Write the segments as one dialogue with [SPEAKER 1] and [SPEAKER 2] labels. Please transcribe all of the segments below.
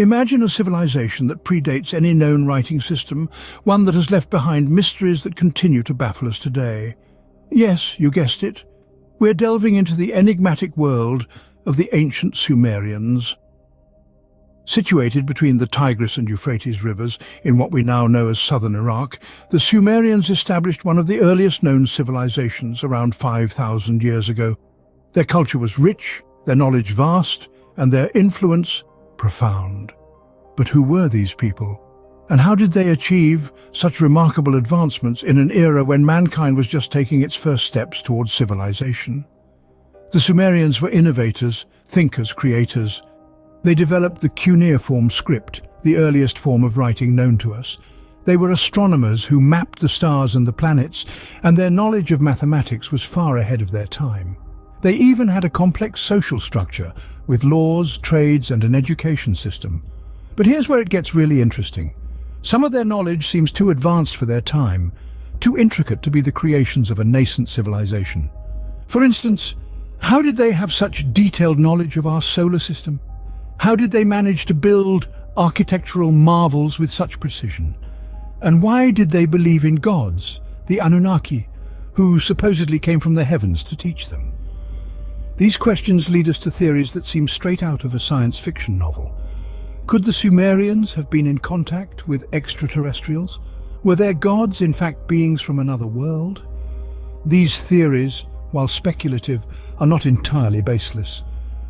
[SPEAKER 1] Imagine a civilization that predates any known writing system, one that has left behind mysteries that continue to baffle us today. Yes, you guessed it. We're delving into the enigmatic world of the ancient Sumerians. Situated between the Tigris and Euphrates rivers in what we now know as southern Iraq, the Sumerians established one of the earliest known civilizations around 5,000 years ago. Their culture was rich, their knowledge vast, and their influence profound. But who were these people? And how did they achieve such remarkable advancements in an era when mankind was just taking its first steps towards civilization? The Sumerians were innovators, thinkers, creators. They developed the cuneiform script, the earliest form of writing known to us. They were astronomers who mapped the stars and the planets, and their knowledge of mathematics was far ahead of their time. They even had a complex social structure, with laws, trades, and an education system. But here's where it gets really interesting. Some of their knowledge seems too advanced for their time, too intricate to be the creations of a nascent civilization. For instance, how did they have such detailed knowledge of our solar system? How did they manage to build architectural marvels with such precision? And why did they believe in gods, the Anunnaki, who supposedly came from the heavens to teach them? These questions lead us to theories that seem straight out of a science fiction novel. Could the Sumerians have been in contact with extraterrestrials? Were their gods in fact beings from another world? These theories, while speculative, are not entirely baseless.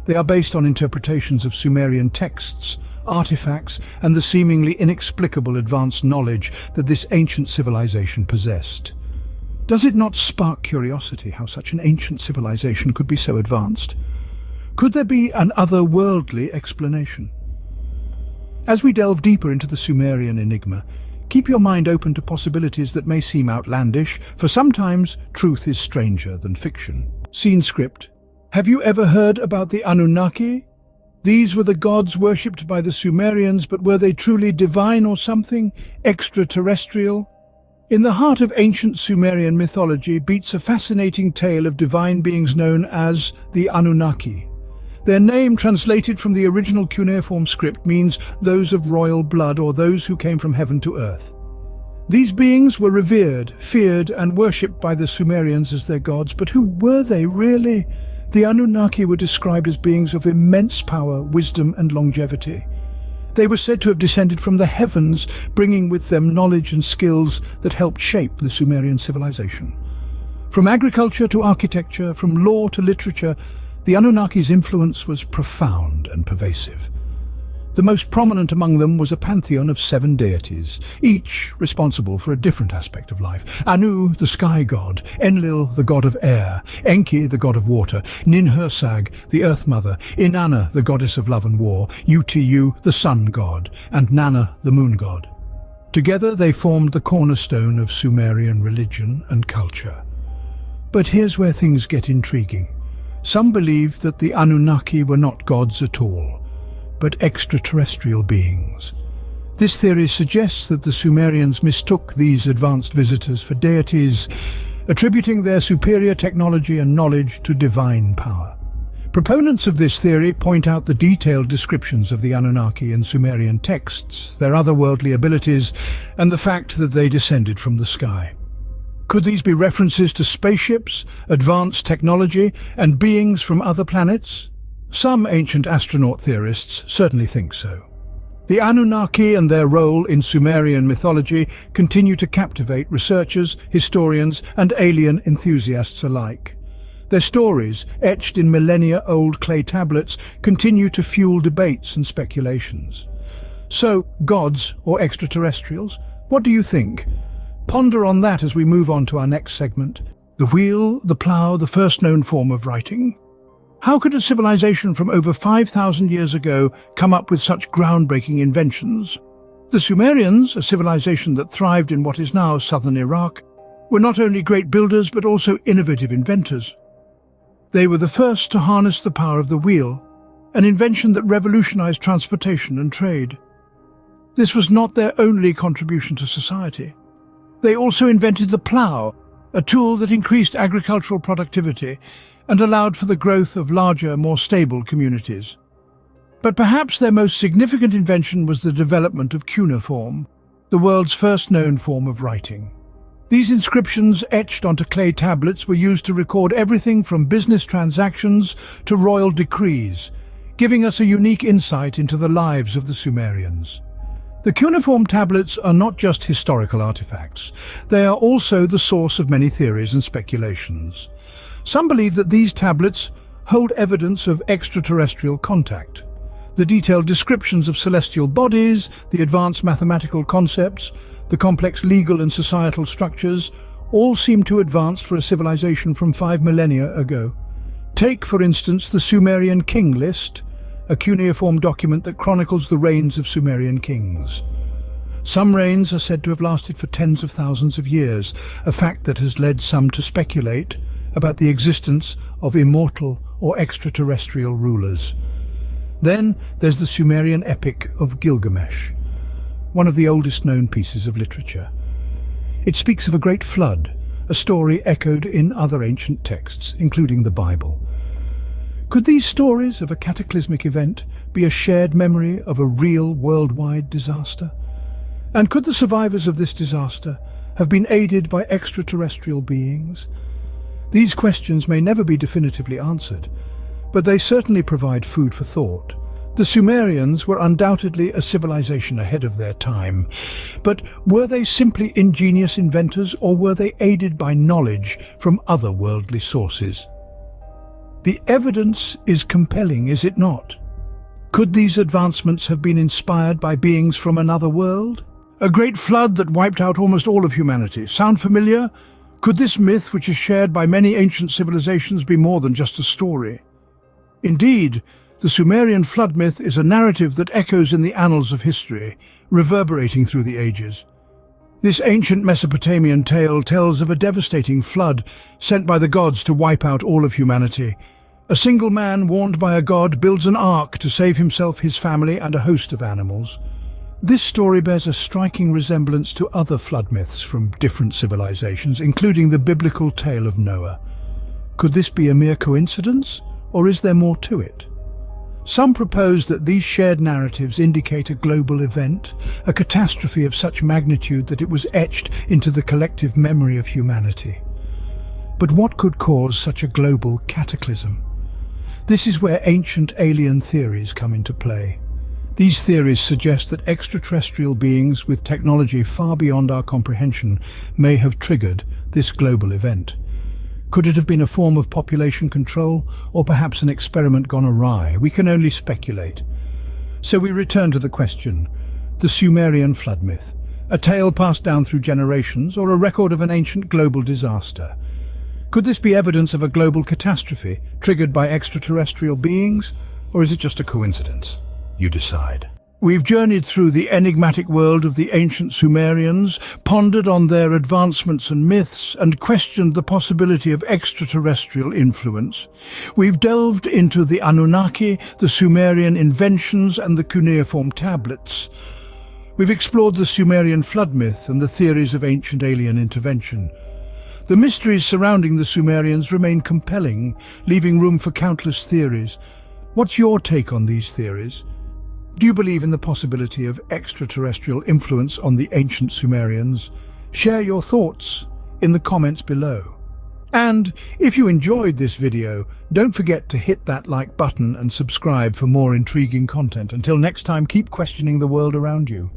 [SPEAKER 1] They are based on interpretations of Sumerian texts, artifacts, and the seemingly inexplicable advanced knowledge that this ancient civilization possessed. Does it not spark curiosity how such an ancient civilization could be so advanced? Could there be an otherworldly explanation? As we delve deeper into the Sumerian enigma, keep your mind open to possibilities that may seem outlandish, for sometimes truth is stranger than fiction. Scene script. Have you ever heard about the Anunnaki? These were the gods worshipped by the Sumerians, but were they truly divine or something extraterrestrial? In the heart of ancient Sumerian mythology beats a fascinating tale of divine beings known as the Anunnaki. Their name, translated from the original cuneiform script, means those of royal blood or those who came from heaven to earth. These beings were revered, feared, and worshipped by the Sumerians as their gods, but who were they really? The Anunnaki were described as beings of immense power, wisdom, and longevity. They were said to have descended from the heavens, bringing with them knowledge and skills that helped shape the Sumerian civilization. From agriculture to architecture, from law to literature, the Anunnaki's influence was profound and pervasive. The most prominent among them was a pantheon of 7 deities, each responsible for a different aspect of life. Anu, the sky god; Enlil, the god of air; Enki, the god of water; Ninhursag, the earth mother; Inanna, the goddess of love and war; Utu, the sun god; and Nanna, the moon god. Together they formed the cornerstone of Sumerian religion and culture. But here's where things get intriguing. Some believe that the Anunnaki were not gods at all, but extraterrestrial beings. This theory suggests that the Sumerians mistook these advanced visitors for deities, attributing their superior technology and knowledge to divine power. Proponents of this theory point out the detailed descriptions of the Anunnaki in Sumerian texts, their otherworldly abilities, and the fact that they descended from the sky. Could these be references to spaceships, advanced technology, and beings from other planets? Some ancient astronaut theorists certainly think so. The Anunnaki and their role in Sumerian mythology continue to captivate researchers, historians, and alien enthusiasts alike. Their stories, etched in millennia-old clay tablets, continue to fuel debates and speculations. So, gods or extraterrestrials? What do you think? Ponder on that as we move on to our next segment. The wheel, the plough, the first known form of writing. How could a civilization from over 5,000 years ago come up with such groundbreaking inventions? The Sumerians, a civilization that thrived in what is now southern Iraq, were not only great builders but also innovative inventors. They were the first to harness the power of the wheel, an invention that revolutionized transportation and trade. This was not their only contribution to society. They also invented the plough, a tool that increased agricultural productivity and allowed for the growth of larger, more stable communities. But perhaps their most significant invention was the development of cuneiform, the world's first known form of writing. These inscriptions etched onto clay tablets were used to record everything from business transactions to royal decrees, giving us a unique insight into the lives of the Sumerians. The cuneiform tablets are not just historical artifacts, they are also the source of many theories and speculations. Some believe that these tablets hold evidence of extraterrestrial contact. The detailed descriptions of celestial bodies, the advanced mathematical concepts, the complex legal and societal structures, all seem to advance for a civilization from 5 millennia ago. Take, for instance, the Sumerian king list, a cuneiform document that chronicles the reigns of Sumerian kings. Some reigns are said to have lasted for tens of thousands of years, a fact that has led some to speculate about the existence of immortal or extraterrestrial rulers. Then there's the Sumerian epic of Gilgamesh, one of the oldest known pieces of literature. It speaks of a great flood, a story echoed in other ancient texts, including the Bible. Could these stories of a cataclysmic event be a shared memory of a real worldwide disaster? And could the survivors of this disaster have been aided by extraterrestrial beings? These questions may never be definitively answered, but they certainly provide food for thought. The Sumerians were undoubtedly a civilization ahead of their time, but were they simply ingenious inventors, or were they aided by knowledge from other worldly sources? The evidence is compelling, is it not? Could these advancements have been inspired by beings from another world? A great flood that wiped out almost all of humanity. Sound familiar? Could this myth, which is shared by many ancient civilizations, be more than just a story? Indeed, the Sumerian flood myth is a narrative that echoes in the annals of history, reverberating through the ages. This ancient Mesopotamian tale tells of a devastating flood sent by the gods to wipe out all of humanity. A single man, warned by a god, builds an ark to save himself, his family, and a host of animals. This story bears a striking resemblance to other flood myths from different civilizations, including the biblical tale of Noah. Could this be a mere coincidence, or is there more to it? Some propose that these shared narratives indicate a global event, a catastrophe of such magnitude that it was etched into the collective memory of humanity. But what could cause such a global cataclysm? This is where ancient alien theories come into play. These theories suggest that extraterrestrial beings with technology far beyond our comprehension may have triggered this global event. Could it have been a form of population control, or perhaps an experiment gone awry? We can only speculate. So we return to the question: the Sumerian flood myth, a tale passed down through generations, or a record of an ancient global disaster? Could this be evidence of a global catastrophe triggered by extraterrestrial beings, or is it just a coincidence? You decide. We've journeyed through the enigmatic world of the ancient Sumerians, pondered on their advancements and myths, and questioned the possibility of extraterrestrial influence. We've delved into the Anunnaki, the Sumerian inventions, and the cuneiform tablets. We've explored the Sumerian flood myth and the theories of ancient alien intervention. The mysteries surrounding the Sumerians remain compelling, leaving room for countless theories. What's your take on these theories? Do you believe in the possibility of extraterrestrial influence on the ancient Sumerians? Share your thoughts in the comments below. And if you enjoyed this video, don't forget to hit that like button and subscribe for more intriguing content. Until next time, keep questioning the world around you.